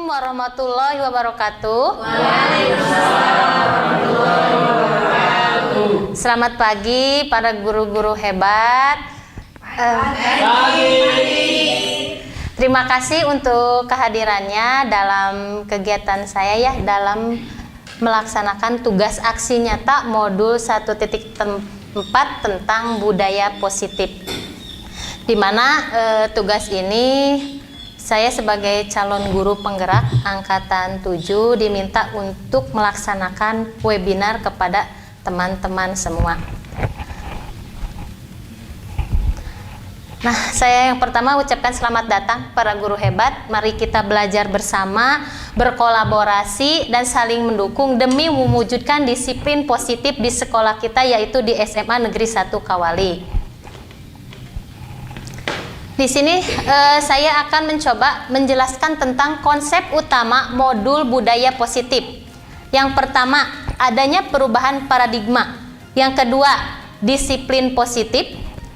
Assalamualaikum warahmatullahi wabarakatuh. Selamat pagi para guru-guru hebat. Terima kasih untuk kehadirannya dalam kegiatan saya ya, dalam melaksanakan tugas aksi nyata modul 1.4 tentang budaya positif. Di mana tugas ini saya sebagai calon guru penggerak angkatan 7 diminta untuk melaksanakan webinar kepada teman-teman semua. Nah, saya yang pertama ucapkan selamat datang para guru hebat. Mari kita belajar bersama, berkolaborasi dan saling mendukung demi mewujudkan disiplin positif di sekolah kita, yaitu di SMA Negeri 1 Kawali. Di sini saya akan mencoba menjelaskan tentang konsep utama modul budaya positif. Yang pertama, adanya perubahan paradigma. Yang kedua, disiplin positif.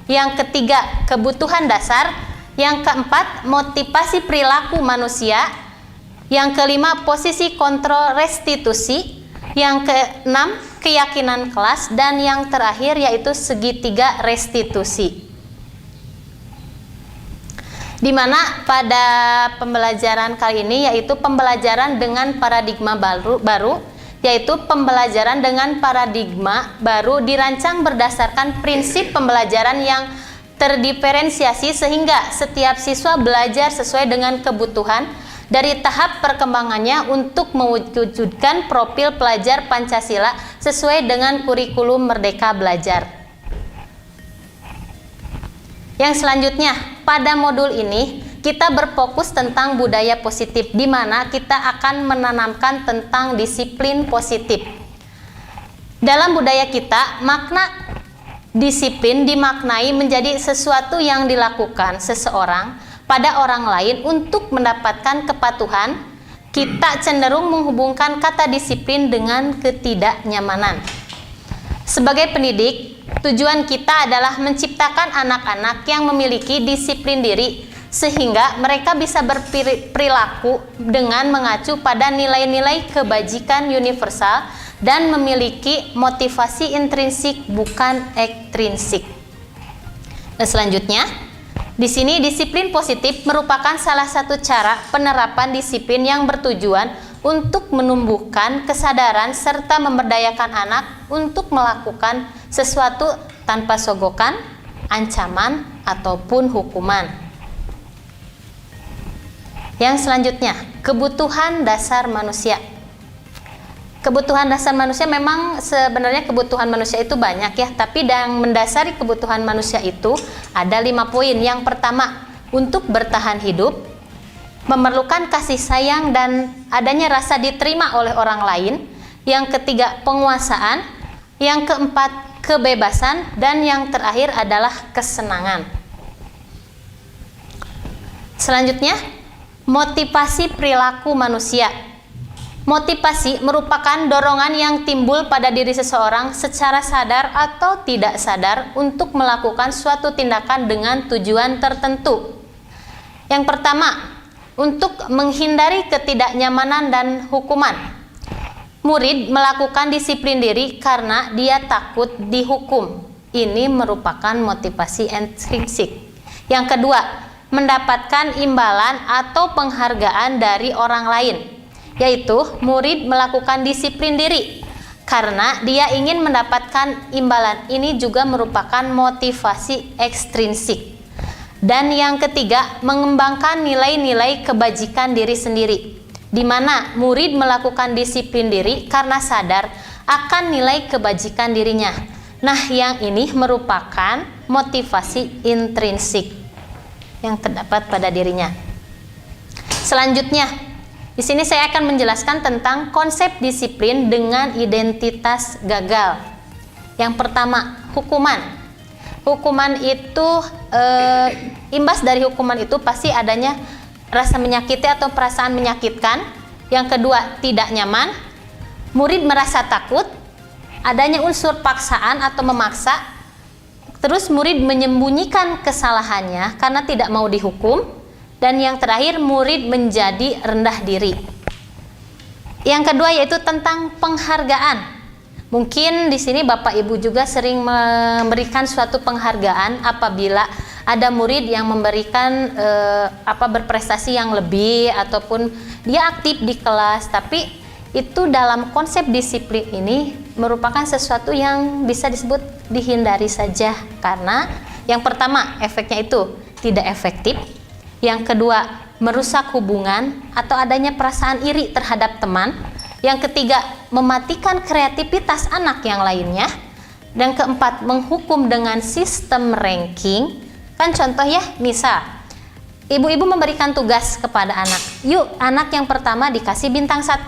Yang ketiga, kebutuhan dasar. Yang keempat, motivasi perilaku manusia. Yang kelima, posisi kontrol restitusi. Yang keenam, keyakinan kelas. Dan yang terakhir yaitu segitiga restitusi. Di mana pada pembelajaran kali ini yaitu pembelajaran dengan paradigma baru, yaitu pembelajaran dengan paradigma baru dirancang berdasarkan prinsip pembelajaran yang terdiferensiasi sehingga setiap siswa belajar sesuai dengan kebutuhan dari tahap perkembangannya untuk mewujudkan profil pelajar Pancasila sesuai dengan kurikulum Merdeka Belajar. Yang selanjutnya, pada modul ini kita berfokus tentang budaya positif, di mana kita akan menanamkan tentang disiplin positif. Dalam budaya kita, makna disiplin dimaknai menjadi sesuatu yang dilakukan seseorang pada orang lain untuk mendapatkan kepatuhan. Kita cenderung menghubungkan kata disiplin dengan ketidaknyamanan. Sebagai pendidik, tujuan kita adalah menciptakan anak-anak yang memiliki disiplin diri sehingga mereka bisa berperilaku dengan mengacu pada nilai-nilai kebajikan universal dan memiliki motivasi intrinsik bukan ekstrinsik. Dan selanjutnya, di sini disiplin positif merupakan salah satu cara penerapan disiplin yang bertujuan untuk menumbuhkan kesadaran serta memberdayakan anak untuk melakukan sesuatu tanpa sogokan, ancaman, ataupun hukuman. Yang selanjutnya, kebutuhan dasar manusia. Kebutuhan dasar manusia memang sebenarnya kebutuhan manusia itu banyak ya, tapi yang mendasari kebutuhan manusia itu ada 5 poin. Yang pertama, untuk bertahan hidup, memerlukan kasih sayang dan adanya rasa diterima oleh orang lain. Yang ketiga, penguasaan. Yang keempat, kebebasan. Dan yang terakhir adalah kesenangan. Selanjutnya, motivasi perilaku manusia. Motivasi merupakan dorongan yang timbul pada diri seseorang secara sadar atau tidak sadar untuk melakukan suatu tindakan dengan tujuan tertentu. Yang pertama, untuk menghindari ketidaknyamanan dan hukuman. Murid melakukan disiplin diri karena dia takut dihukum. Ini merupakan motivasi intrinsik. Yang kedua, mendapatkan imbalan atau penghargaan dari orang lain, yaitu murid melakukan disiplin diri karena dia ingin mendapatkan imbalan. Ini juga merupakan motivasi ekstrinsik. Dan yang ketiga, mengembangkan nilai-nilai kebajikan diri sendiri, di mana murid melakukan disiplin diri karena sadar akan nilai kebajikan dirinya. Nah, yang ini merupakan motivasi intrinsik yang terdapat pada dirinya. Selanjutnya, di sini saya akan menjelaskan tentang konsep disiplin dengan identitas gagal. Yang pertama, hukuman. Hukuman itu imbas dari hukuman itu pasti adanya rasa menyakiti atau perasaan menyakitkan. Yang kedua, tidak nyaman. Murid merasa takut, adanya unsur paksaan atau memaksa. Terus murid menyembunyikan kesalahannya karena tidak mau dihukum. Dan yang terakhir, murid menjadi rendah diri. Yang kedua yaitu tentang penghargaan. Mungkin di sini Bapak Ibu juga sering memberikan suatu penghargaan apabila ada murid yang memberikan berprestasi yang lebih ataupun dia aktif di kelas, tapi itu dalam konsep disiplin ini merupakan sesuatu yang bisa disebut dihindari saja, karena yang pertama efeknya itu tidak efektif, yang kedua merusak hubungan atau adanya perasaan iri terhadap teman, yang ketiga mematikan kreativitas anak yang lainnya, dan keempat menghukum dengan sistem ranking. Kan contoh ya, misal ibu-ibu memberikan tugas kepada anak, yuk anak yang pertama dikasih bintang 1.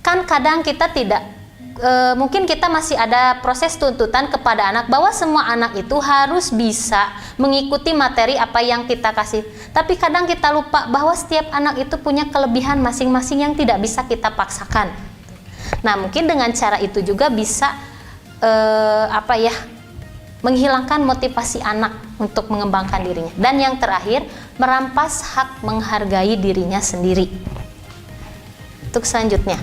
Kan kadang kita tidak mungkin kita masih ada proses tuntutan kepada anak bahwa semua anak itu harus bisa mengikuti materi apa yang kita kasih. Tapi kadang kita lupa bahwa setiap anak itu punya kelebihan masing-masing yang tidak bisa kita paksakan. Nah, mungkin dengan cara itu juga bisa menghilangkan motivasi anak untuk mengembangkan dirinya. Dan yang terakhir, merampas hak menghargai dirinya sendiri. Untuk selanjutnya,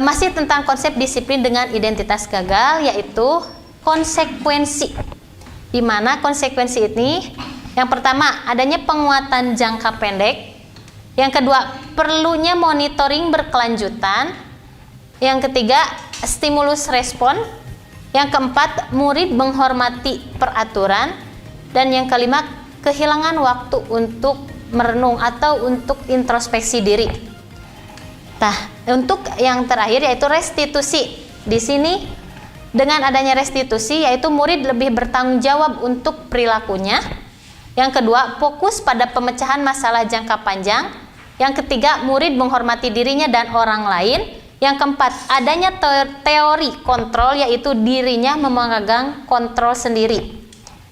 masih tentang konsep disiplin dengan identitas gagal, yaitu konsekuensi. Di mana konsekuensi ini, yang pertama adanya penguatan jangka pendek, yang kedua perlunya monitoring berkelanjutan, yang ketiga stimulus respon, yang keempat murid menghormati peraturan, dan yang kelima kehilangan waktu untuk merenung atau untuk introspeksi diri. Nah, untuk yang terakhir yaitu restitusi. Di sini dengan adanya restitusi yaitu murid lebih bertanggung jawab untuk perilakunya. Yang kedua, fokus pada pemecahan masalah jangka panjang. Yang ketiga, murid menghormati dirinya dan orang lain. Yang keempat, adanya teori kontrol, yaitu dirinya memegang kontrol sendiri.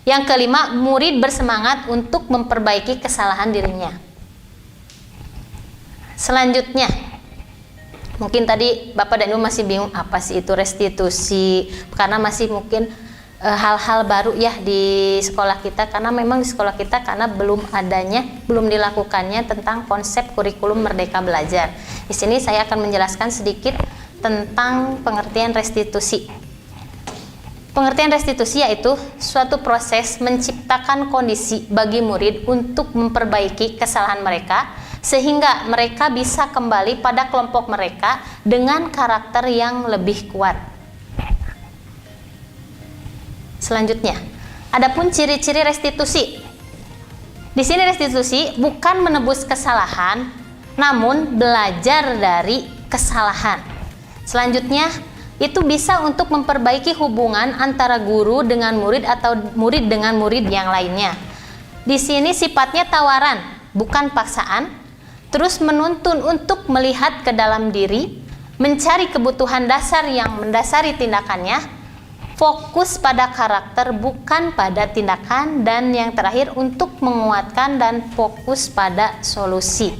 Yang kelima, murid bersemangat untuk memperbaiki kesalahan dirinya. Selanjutnya, mungkin tadi Bapak dan Ibu masih bingung apa sih itu restitusi, karena masih mungkin hal-hal baru ya di sekolah kita, karena memang di sekolah kita karena belum dilakukannya tentang konsep kurikulum Merdeka Belajar. Di sini saya akan menjelaskan sedikit tentang pengertian restitusi. Pengertian restitusi yaitu suatu proses menciptakan kondisi bagi murid untuk memperbaiki kesalahan mereka sehingga mereka bisa kembali pada kelompok mereka dengan karakter yang lebih kuat. Selanjutnya, adapun ciri-ciri restitusi. Di sini restitusi bukan menebus kesalahan, namun belajar dari kesalahan. Selanjutnya, itu bisa untuk memperbaiki hubungan antara guru dengan murid atau murid dengan murid yang lainnya. Di sini sifatnya tawaran, bukan paksaan. Terus menuntun untuk melihat ke dalam diri, mencari kebutuhan dasar yang mendasari tindakannya, fokus pada karakter bukan pada tindakan, dan yang terakhir untuk menguatkan dan fokus pada solusi.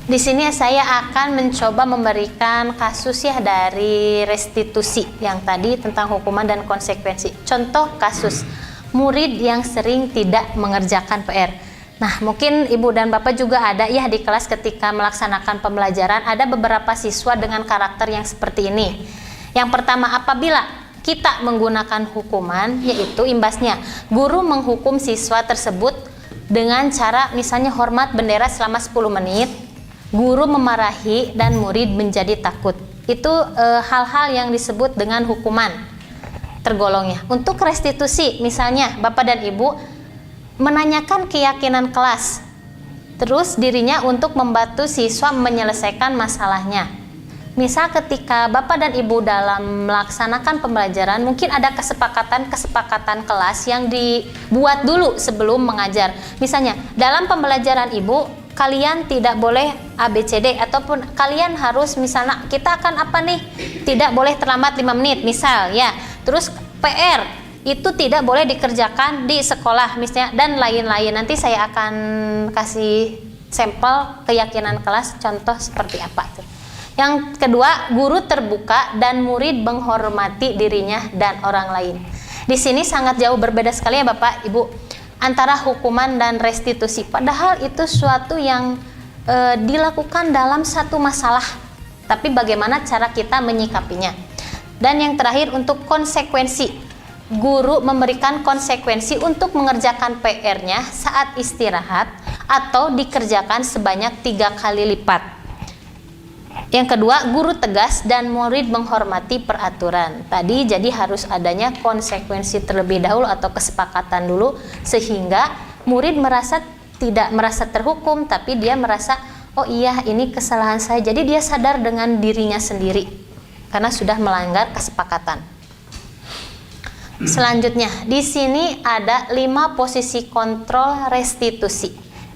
Di sini saya akan mencoba memberikan kasus ya dari restitusi yang tadi tentang hukuman dan konsekuensi. Contoh kasus murid yang sering tidak mengerjakan PR. Nah, mungkin Ibu dan Bapak juga ada ya di kelas ketika melaksanakan pembelajaran, ada beberapa siswa dengan karakter yang seperti ini. Yang pertama, apabila kita menggunakan hukuman, yaitu imbasnya guru menghukum siswa tersebut dengan cara misalnya hormat bendera selama 10 menit, guru memarahi dan murid menjadi takut. Itu hal-hal yang disebut dengan hukuman tergolongnya. Untuk restitusi, misalnya Bapak dan Ibu menanyakan keyakinan kelas, terus dirinya untuk membantu siswa menyelesaikan masalahnya. Misal ketika Bapak dan Ibu dalam melaksanakan pembelajaran, mungkin ada kesepakatan kelas yang dibuat dulu sebelum mengajar. Misalnya dalam pembelajaran Ibu, kalian tidak boleh ABCD, ataupun kalian harus misalnya kita akan apa nih, tidak boleh terlambat 5 menit misal ya. Terus PR itu tidak boleh dikerjakan di sekolah misalnya, dan lain-lain. Nanti saya akan kasih sampel keyakinan kelas contoh seperti apa tuh. Yang kedua, guru terbuka dan murid menghormati dirinya dan orang lain. Di sini sangat jauh berbeda sekali ya Bapak Ibu antara hukuman dan restitusi. Padahal itu suatu yang dilakukan dalam satu masalah, tapi bagaimana cara kita menyikapinya. Dan yang terakhir untuk konsekuensi, guru memberikan konsekuensi untuk mengerjakan PR-nya saat istirahat atau dikerjakan sebanyak 3 kali lipat. Yang kedua, guru tegas dan murid menghormati peraturan. Tadi jadi harus adanya konsekuensi terlebih dahulu atau kesepakatan dulu, sehingga murid tidak merasa terhukum, tapi dia merasa, oh iya ini kesalahan saya. Jadi dia sadar dengan dirinya sendiri karena sudah melanggar kesepakatan. Selanjutnya, di sini ada 5 posisi kontrol restitusi.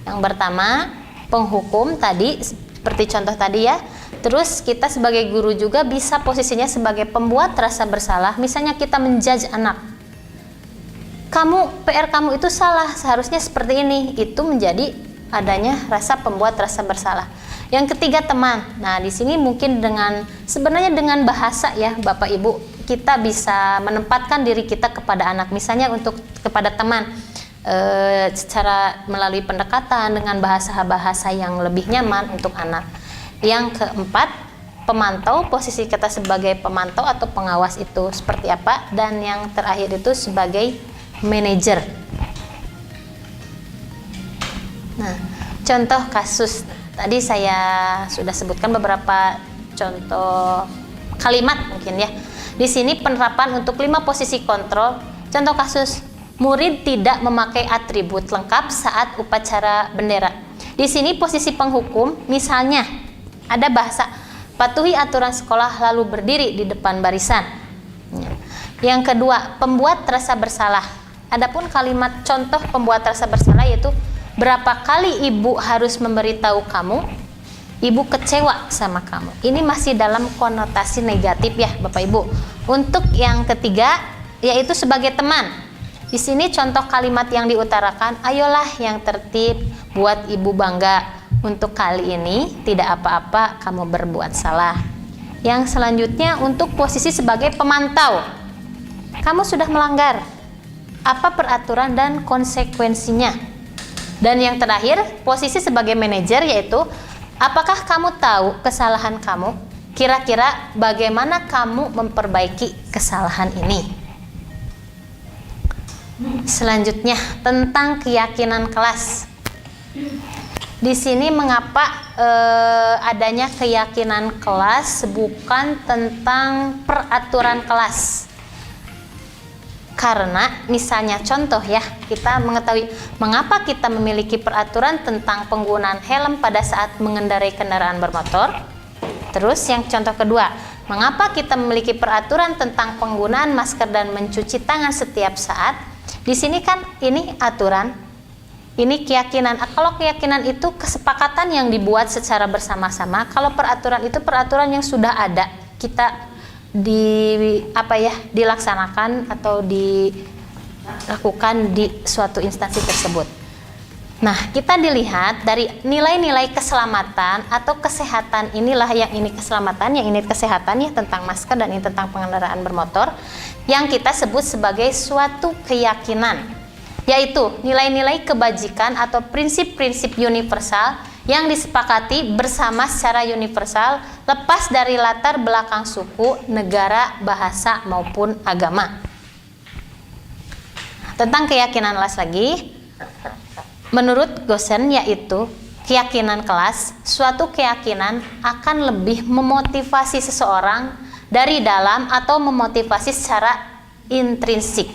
Yang pertama, penghukum tadi seperti contoh tadi ya. Terus kita sebagai guru juga bisa posisinya sebagai pembuat rasa bersalah. Misalnya kita menjudge anak, PR kamu itu salah, seharusnya seperti ini. Itu menjadi adanya rasa pembuat rasa bersalah. Yang ketiga, teman. Nah, di sini mungkin sebenarnya dengan bahasa ya Bapak Ibu, kita bisa menempatkan diri kita kepada anak. Misalnya kepada teman, secara melalui pendekatan dengan bahasa-bahasa yang lebih nyaman untuk anak. Yang keempat, pemantau. Posisi kita sebagai pemantau atau pengawas itu seperti apa. Dan yang terakhir itu sebagai manajer. Nah, contoh kasus tadi saya sudah sebutkan beberapa contoh kalimat mungkin ya. Di sini penerapan untuk 5 posisi kontrol. Contoh kasus, murid tidak memakai atribut lengkap saat upacara bendera. Di sini posisi penghukum, misalnya ada bahasa patuhi aturan sekolah lalu berdiri di depan barisan. Yang kedua, pembuat rasa bersalah. Adapun kalimat contoh pembuat rasa bersalah yaitu, berapa kali ibu harus memberitahu kamu, ibu kecewa sama kamu. Ini masih dalam konotasi negatif ya Bapak Ibu. Untuk yang ketiga, yaitu sebagai teman. Di sini contoh kalimat yang diutarakan, ayolah yang tertib, buat ibu bangga. Untuk kali ini tidak apa-apa kamu berbuat salah. Yang selanjutnya untuk posisi sebagai pemantau. Kamu sudah melanggar. Apa peraturan dan konsekuensinya? Dan yang terakhir, posisi sebagai manajer yaitu, apakah kamu tahu kesalahan kamu? Kira-kira bagaimana kamu memperbaiki kesalahan ini? Selanjutnya, tentang keyakinan kelas. Di sini mengapa adanya keyakinan kelas bukan tentang peraturan kelas? Karena misalnya contoh ya, kita mengetahui mengapa kita memiliki peraturan tentang penggunaan helm pada saat mengendarai kendaraan bermotor. Terus yang contoh kedua, mengapa kita memiliki peraturan tentang penggunaan masker dan mencuci tangan setiap saat. Di sini kan ini aturan, ini keyakinan. Kalau keyakinan itu kesepakatan yang dibuat secara bersama-sama. Kalau peraturan itu peraturan yang sudah ada, kita dilaksanakan atau dilakukan di suatu instansi tersebut. Nah, kita dilihat dari nilai-nilai keselamatan atau kesehatan, inilah yang ini keselamatan, yang ini kesehatan ya, tentang masker dan ini tentang pengendaraan bermotor, yang kita sebut sebagai suatu keyakinan, yaitu nilai-nilai kebajikan atau prinsip-prinsip universal yang disepakati bersama secara universal, lepas dari latar belakang suku, negara, bahasa, maupun agama. Tentang keyakinan kelas lagi, menurut Gosen yaitu keyakinan kelas, suatu keyakinan akan lebih memotivasi seseorang dari dalam atau memotivasi secara intrinsik.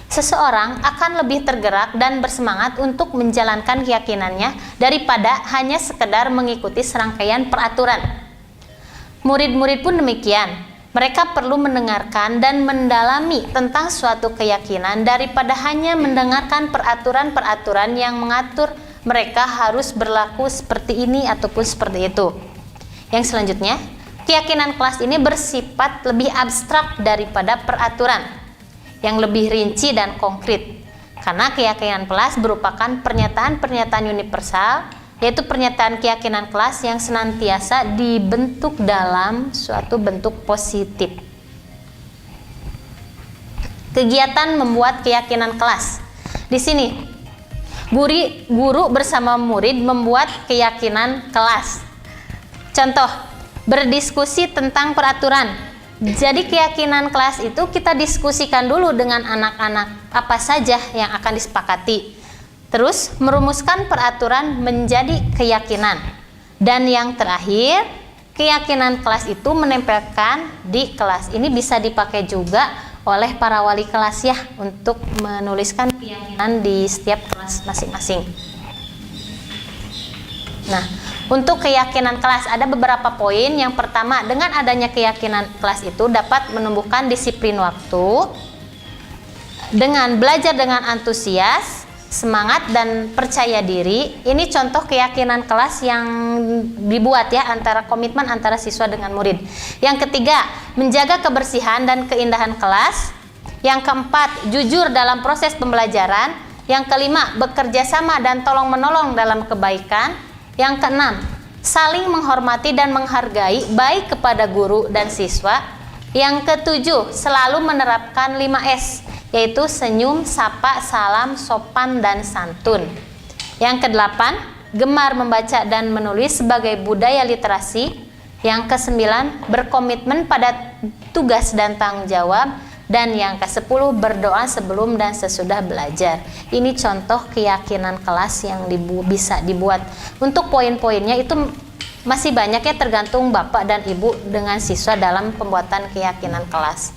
Seseorang akan lebih tergerak dan bersemangat untuk menjalankan keyakinannya daripada hanya sekedar mengikuti serangkaian peraturan. Murid-murid pun demikian. Mereka perlu mendengarkan dan mendalami tentang suatu keyakinan daripada hanya mendengarkan peraturan-peraturan yang mengatur mereka harus berlaku seperti ini ataupun seperti itu. Yang selanjutnya, keyakinan kelas ini bersifat lebih abstrak daripada peraturan, yang lebih rinci dan konkret, karena keyakinan kelas merupakan pernyataan-pernyataan universal, yaitu pernyataan keyakinan kelas yang senantiasa dibentuk dalam suatu bentuk positif. Kegiatan membuat keyakinan kelas. Di sini guru bersama murid membuat keyakinan kelas. Contoh, berdiskusi tentang peraturan. Jadi keyakinan kelas itu kita diskusikan dulu dengan anak-anak apa saja yang akan disepakati. Terus merumuskan peraturan menjadi keyakinan. Dan yang terakhir, keyakinan kelas itu menempelkan di kelas. Ini bisa dipakai juga oleh para wali kelas ya untuk menuliskan keyakinan di setiap kelas masing-masing. Nah, untuk keyakinan kelas ada beberapa poin. Yang pertama, dengan adanya keyakinan kelas itu dapat menumbuhkan disiplin waktu dengan belajar dengan antusias, semangat dan percaya diri. Ini contoh keyakinan kelas yang dibuat ya, antara komitmen antara siswa dengan murid. Yang ketiga, menjaga kebersihan dan keindahan kelas. Yang keempat, jujur dalam proses pembelajaran. Yang kelima, bekerja sama dan tolong menolong dalam kebaikan. Yang keenam, saling menghormati dan menghargai baik kepada guru dan siswa. Yang ketujuh, selalu menerapkan 5S, yaitu senyum, sapa, salam, sopan, dan santun. Yang kedelapan, gemar membaca dan menulis sebagai budaya literasi. Yang kesembilan, berkomitmen pada tugas dan tanggung jawab. Dan yang ke-10, berdoa sebelum dan sesudah belajar. Ini contoh keyakinan kelas yang bisa dibuat. Untuk poin-poinnya itu masih banyak ya, tergantung bapak dan ibu dengan siswa dalam pembuatan keyakinan kelas.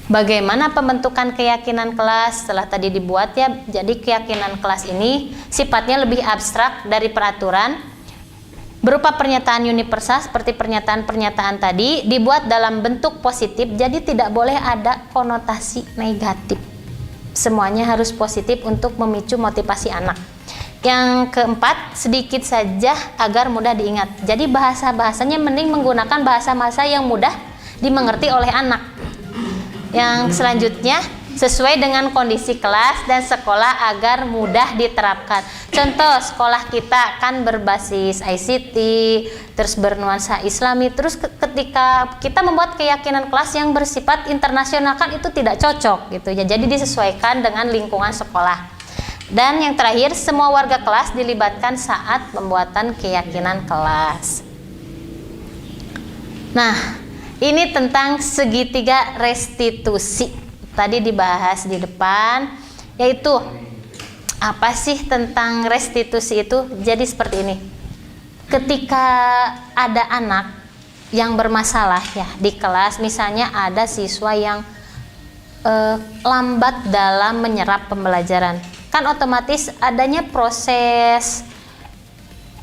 Bagaimana pembentukan keyakinan kelas setelah tadi dibuat ya? Jadi keyakinan kelas ini sifatnya lebih abstrak dari peraturan, berupa pernyataan universal seperti pernyataan-pernyataan tadi, dibuat dalam bentuk positif, jadi tidak boleh ada konotasi negatif. Semuanya harus positif untuk memicu motivasi anak. Yang keempat, sedikit saja agar mudah diingat. Jadi bahasa-bahasanya mending menggunakan bahasa-bahasa yang mudah dimengerti oleh anak. Yang selanjutnya, sesuai dengan kondisi kelas dan sekolah agar mudah diterapkan. Contoh, sekolah kita kan berbasis ICT, terus bernuansa Islami, terus ketika kita membuat keyakinan kelas yang bersifat internasional kan itu tidak cocok gitu ya. Jadi disesuaikan dengan lingkungan sekolah. Dan yang terakhir, semua warga kelas dilibatkan saat pembuatan keyakinan kelas. Nah, ini tentang segitiga restitusi. Tadi dibahas di depan, yaitu apa sih tentang restitusi itu? Jadi seperti ini, ketika ada anak yang bermasalah ya di kelas, misalnya ada siswa yang lambat dalam menyerap pembelajaran, kan otomatis adanya proses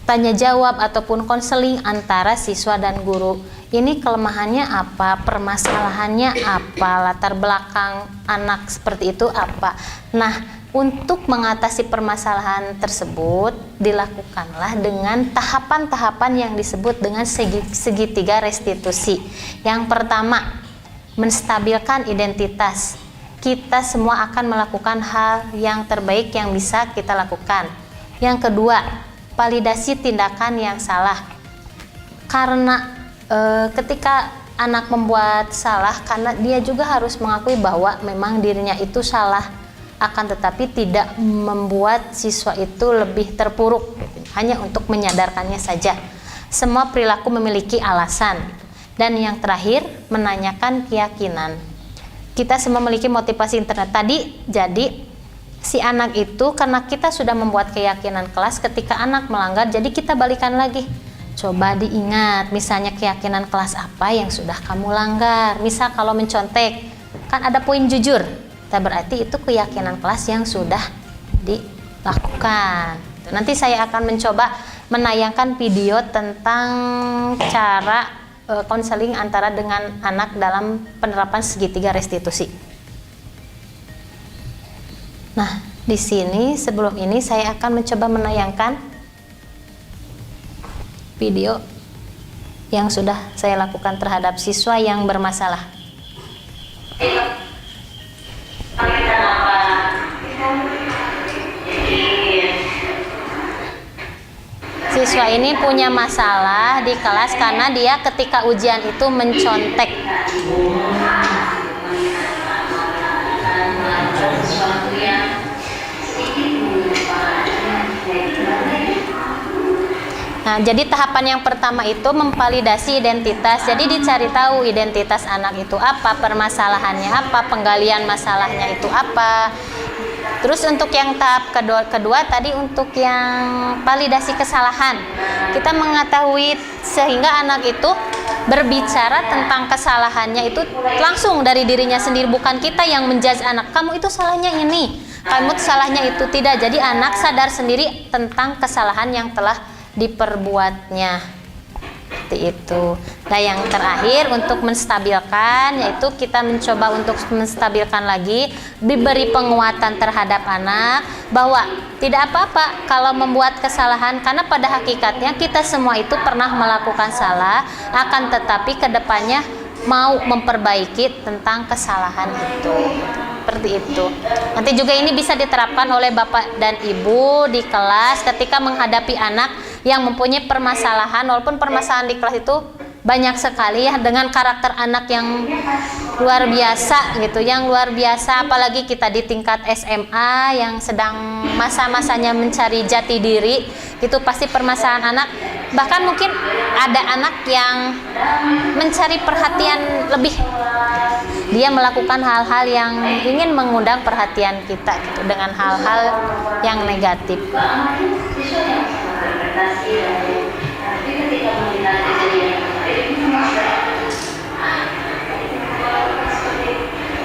tanya jawab ataupun konseling antara siswa dan guru. Ini kelemahannya apa, permasalahannya apa, latar belakang anak seperti itu apa. Nah, untuk mengatasi permasalahan tersebut dilakukanlah dengan tahapan-tahapan yang disebut dengan segitiga restitusi. Yang pertama, menstabilkan identitas. Kita semua akan melakukan hal yang terbaik yang bisa kita lakukan. Yang kedua, validasi tindakan yang salah. Karena ketika anak membuat salah, karena dia juga harus mengakui bahwa memang dirinya itu salah, akan tetapi tidak membuat siswa itu lebih terpuruk, hanya untuk menyadarkannya saja. Semua perilaku memiliki alasan. Dan yang terakhir, menanyakan keyakinan. Kita semua memiliki motivasi internet tadi. Jadi si anak itu, karena kita sudah membuat keyakinan kelas, ketika anak melanggar, jadi kita balikan lagi. Coba diingat, misalnya keyakinan kelas apa yang sudah kamu langgar. Misal kalau mencontek, kan ada poin jujur. Berarti itu keyakinan kelas yang sudah dilakukan. Nanti saya akan mencoba menayangkan video tentang cara konseling antara dengan anak dalam penerapan segitiga restitusi. Nah, di sini sebelum ini saya akan mencoba menayangkan video yang sudah saya lakukan terhadap siswa yang bermasalah. Siswa ini punya masalah di kelas karena dia ketika ujian itu mencontek. Nah, jadi tahapan yang pertama itu memvalidasi identitas. Jadi dicari tahu identitas anak itu apa, permasalahannya apa, penggalian masalahnya itu apa. Terus untuk yang tahap kedua tadi untuk yang validasi kesalahan, kita mengetahui sehingga anak itu berbicara tentang kesalahannya itu langsung dari dirinya sendiri, bukan kita yang menjudge anak, kamu itu salahnya ini, kamu salahnya itu, tidak. Jadi anak sadar sendiri tentang kesalahan yang telah diperbuatnya. Seperti itu. Nah, yang terakhir untuk menstabilkan, yaitu kita mencoba untuk menstabilkan lagi, diberi penguatan terhadap anak bahwa tidak apa-apa kalau membuat kesalahan, karena pada hakikatnya kita semua itu pernah melakukan salah, akan tetapi kedepannya mau memperbaiki tentang kesalahan itu. Seperti itu. Nanti juga ini bisa diterapkan oleh Bapak dan Ibu di kelas ketika menghadapi anak yang mempunyai permasalahan, walaupun permasalahan di kelas itu banyak sekali ya, dengan karakter anak yang luar biasa gitu, yang luar biasa, apalagi kita di tingkat SMA yang sedang masa-masanya mencari jati diri, itu pasti permasalahan anak. Bahkan mungkin ada anak yang mencari perhatian lebih, dia melakukan hal-hal yang ingin mengundang perhatian kita gitu, dengan hal-hal yang negatif. Tapi ketika melihat kejadian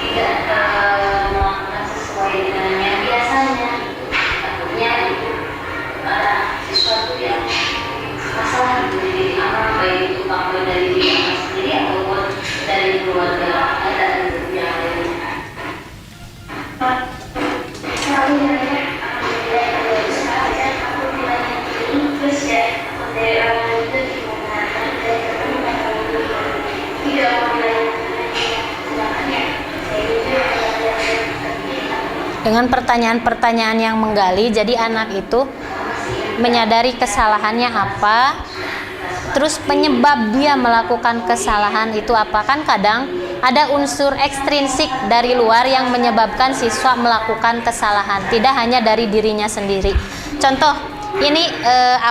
tidak melakukan sesuai dengan yang biasanya, takutnya ada sesuatu yang masalah di diri anak, baik itu faktor dari diri anak sendiri ataupun dari keluarga dan yang lainnya. Dengan pertanyaan-pertanyaan yang menggali, jadi anak itu menyadari kesalahannya apa, terus penyebab dia melakukan kesalahan itu apa. Kan kadang ada unsur ekstrinsik dari luar yang menyebabkan siswa melakukan kesalahan, tidak hanya dari dirinya sendiri. Contoh, ini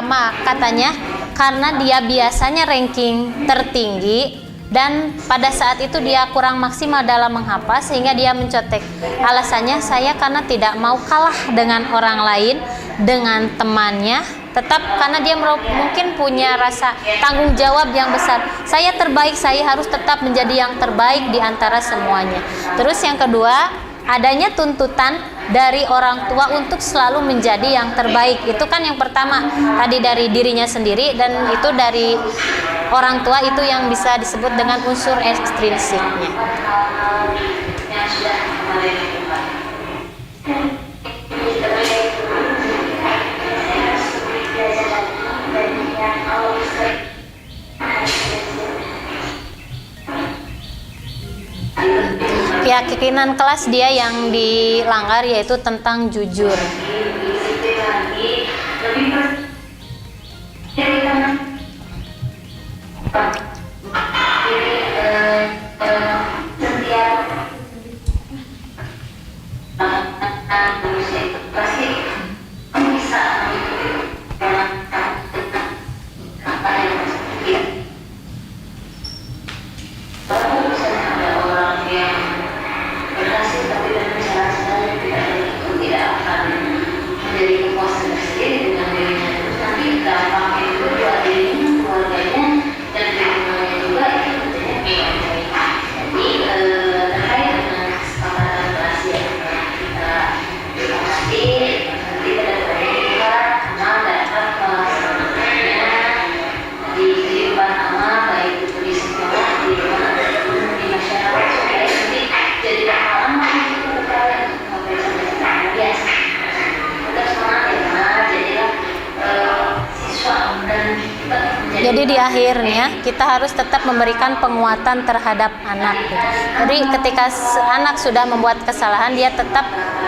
Ama katanya karena dia biasanya ranking tertinggi dan pada saat itu dia kurang maksimal dalam menghafal sehingga dia mencontek. Alasannya, saya karena tidak mau kalah dengan orang lain, dengan temannya, tetap karena dia mungkin punya rasa tanggung jawab yang besar. Saya terbaik, saya harus tetap menjadi yang terbaik di antara semuanya. Terus yang kedua, adanya tuntutan dari orang tua untuk selalu menjadi yang terbaik. Itu kan yang pertama, tadi dari dirinya sendiri, dan itu dari orang tua, itu yang bisa disebut dengan unsur ekstrinsiknya. Keyakinan kelas dia yang dilanggar, yaitu tentang jujur. Jadi di akhirnya kita harus tetap memberikan penguatan terhadap anak. Jadi ketika anak sudah membuat kesalahan, dia tetap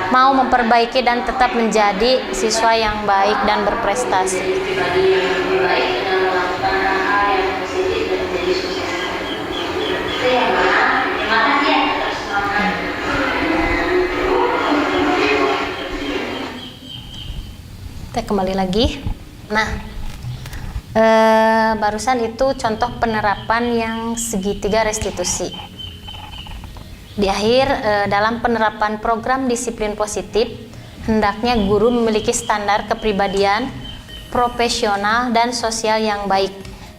mau memperbaiki dan tetap menjadi siswa yang baik dan berprestasi. Kita kembali lagi. Nah, Barusan itu contoh penerapan yang segitiga restitusi. Di akhir, dalam penerapan program disiplin positif, hendaknya guru memiliki standar kepribadian, profesional, dan sosial yang baik,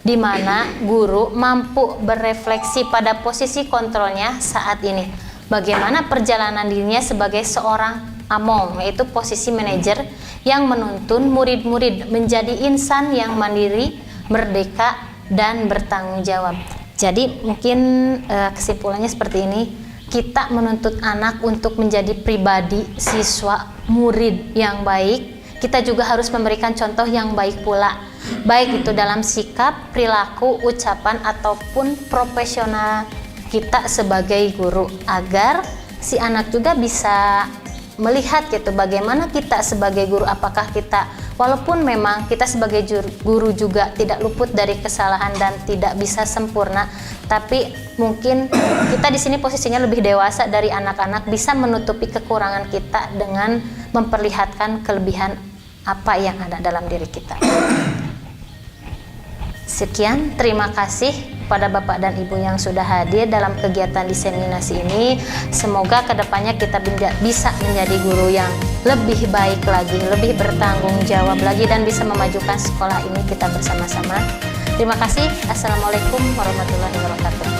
di mana guru mampu berefleksi pada posisi kontrolnya saat ini. Bagaimana perjalanan dirinya sebagai seorang AMOM, yaitu posisi manajer yang menuntun murid-murid menjadi insan yang mandiri, merdeka, dan bertanggung jawab. Jadi mungkin kesimpulannya seperti ini, kita menuntut anak untuk menjadi pribadi, siswa, murid yang baik. Kita juga harus memberikan contoh yang baik pula, baik itu dalam sikap, perilaku, ucapan, ataupun profesional kita sebagai guru, agar si anak juga bisa melihat gitu bagaimana kita sebagai guru, apakah kita, walaupun memang kita sebagai guru juga tidak luput dari kesalahan dan tidak bisa sempurna, tapi mungkin kita di sini posisinya lebih dewasa dari anak-anak, bisa menutupi kekurangan kita dengan memperlihatkan kelebihan apa yang ada dalam diri kita. Sekian, terima kasih pada Bapak dan Ibu yang sudah hadir dalam kegiatan diseminasi ini. Semoga kedepannya kita bisa menjadi guru yang lebih baik lagi, lebih bertanggung jawab lagi, dan bisa memajukan sekolah ini kita bersama-sama. Terima kasih. Assalamualaikum warahmatullahi wabarakatuh.